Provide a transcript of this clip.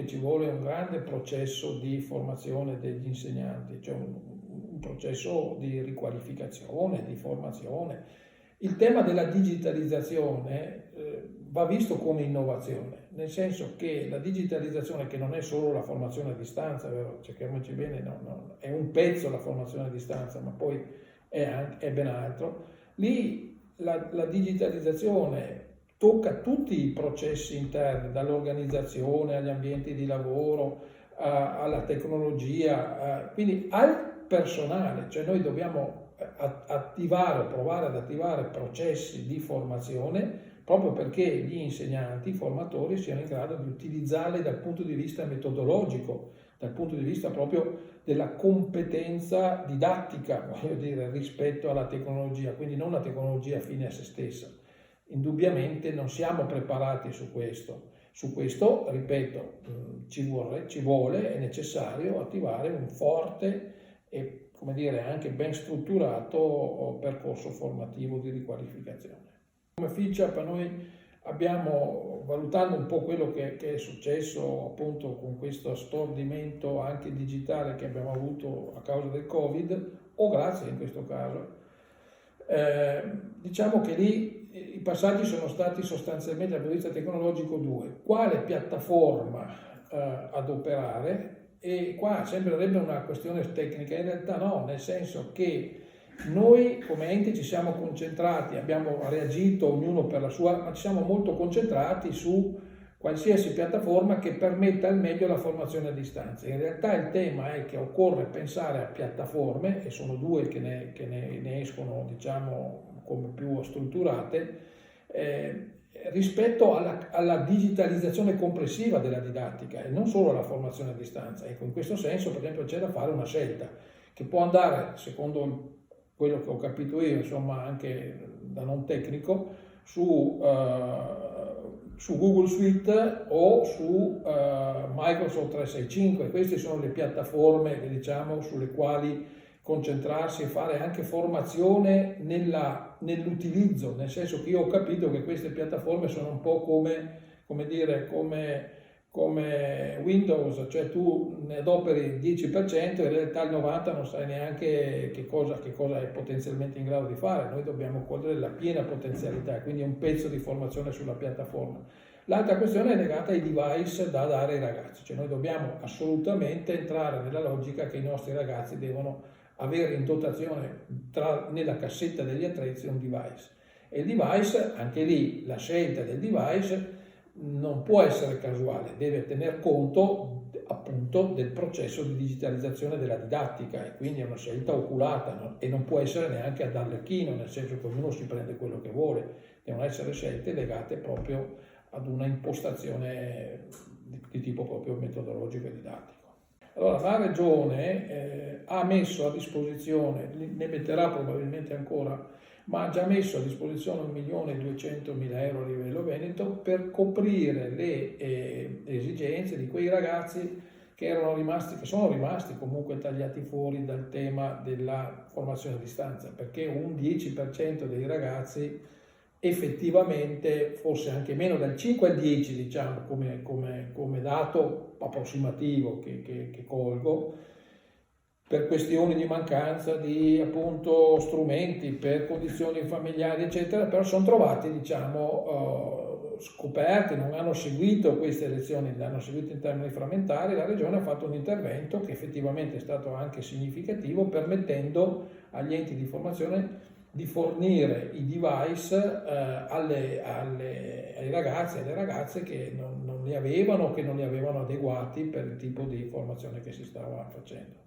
ci vuole un grande processo di formazione degli insegnanti, cioè un processo di riqualificazione, di formazione. Il tema della digitalizzazione va visto come innovazione, nel senso che la digitalizzazione, che non è solo la formazione a distanza, vero? Cerchiamoci bene, è un pezzo la formazione a distanza, ma poi è ben altro. Lì la digitalizzazione tocca tutti i processi interni, dall'organizzazione agli ambienti di lavoro, alla tecnologia, quindi al personale, cioè noi dobbiamo attivare o provare ad attivare processi di formazione proprio perché gli insegnanti, i formatori siano in grado di utilizzarli dal punto di vista metodologico, dal punto di vista proprio della competenza didattica, voglio dire, rispetto alla tecnologia, quindi non la tecnologia fine a se stessa. Indubbiamente non siamo preparati su questo. Su questo, ripeto, ci vuole, è necessario attivare un forte e, come dire, anche ben strutturato percorso formativo di riqualificazione. Come FICAP noi abbiamo, valutando un po' quello che è successo appunto con questo stordimento anche digitale che abbiamo avuto a causa del Covid, o grazie in questo caso, diciamo che lì i passaggi sono stati sostanzialmente dal punto di vista tecnologico due: quale piattaforma adoperare, e qua sembrerebbe una questione tecnica, in realtà no, nel senso che noi come enti ci siamo concentrati, abbiamo reagito ognuno per la sua, ma ci siamo molto concentrati su qualsiasi piattaforma che permetta al meglio la formazione a distanza. In realtà il tema è che occorre pensare a piattaforme, e sono due che ne escono, diciamo, come più strutturate, rispetto alla digitalizzazione complessiva della didattica e non solo alla formazione a distanza. Ecco, in questo senso, per esempio, c'è da fare una scelta che può andare, secondo quello che ho capito io, insomma, anche da non tecnico, su Google Suite o su Microsoft 365. Queste sono le piattaforme, diciamo, sulle quali concentrarsi e fare anche formazione nell'utilizzo, nel senso che io ho capito che queste piattaforme sono un po' come Windows, cioè tu ne adoperi il 10%, in realtà il 90% non sai neanche che cosa è potenzialmente in grado di fare. Noi dobbiamo cogliere la piena potenzialità, quindi è un pezzo di formazione sulla piattaforma. L'altra questione è legata ai device da dare ai ragazzi, cioè noi dobbiamo assolutamente entrare nella logica che i nostri ragazzi devono avere in dotazione nella cassetta degli attrezzi un device. E il device, anche lì la scelta del device non può essere casuale, deve tener conto appunto del processo di digitalizzazione della didattica, e quindi è una scelta oculata, no? E non può essere neanche ad arlecchino, nel senso che ognuno si prende quello che vuole, devono essere scelte legate proprio ad una impostazione di tipo proprio metodologico e didattico. Allora la Regione ha messo a disposizione, ne metterà probabilmente ancora, ma ha già messo a disposizione 1.200.000 euro a livello Veneto per coprire le esigenze di quei ragazzi che sono rimasti comunque tagliati fuori dal tema della formazione a distanza, perché un 10% dei ragazzi effettivamente, forse anche meno, dal 5 al 10 diciamo come dato approssimativo che colgo, per questioni di mancanza di appunto strumenti, per condizioni familiari eccetera, però sono trovati, diciamo, scoperti, non hanno seguito queste lezioni, le hanno seguite in termini frammentari. La Regione ha fatto un intervento che effettivamente è stato anche significativo, permettendo agli enti di formazione di fornire i device ai ragazzi e alle ragazze che non li avevano, che non li avevano adeguati per il tipo di formazione che si stava facendo.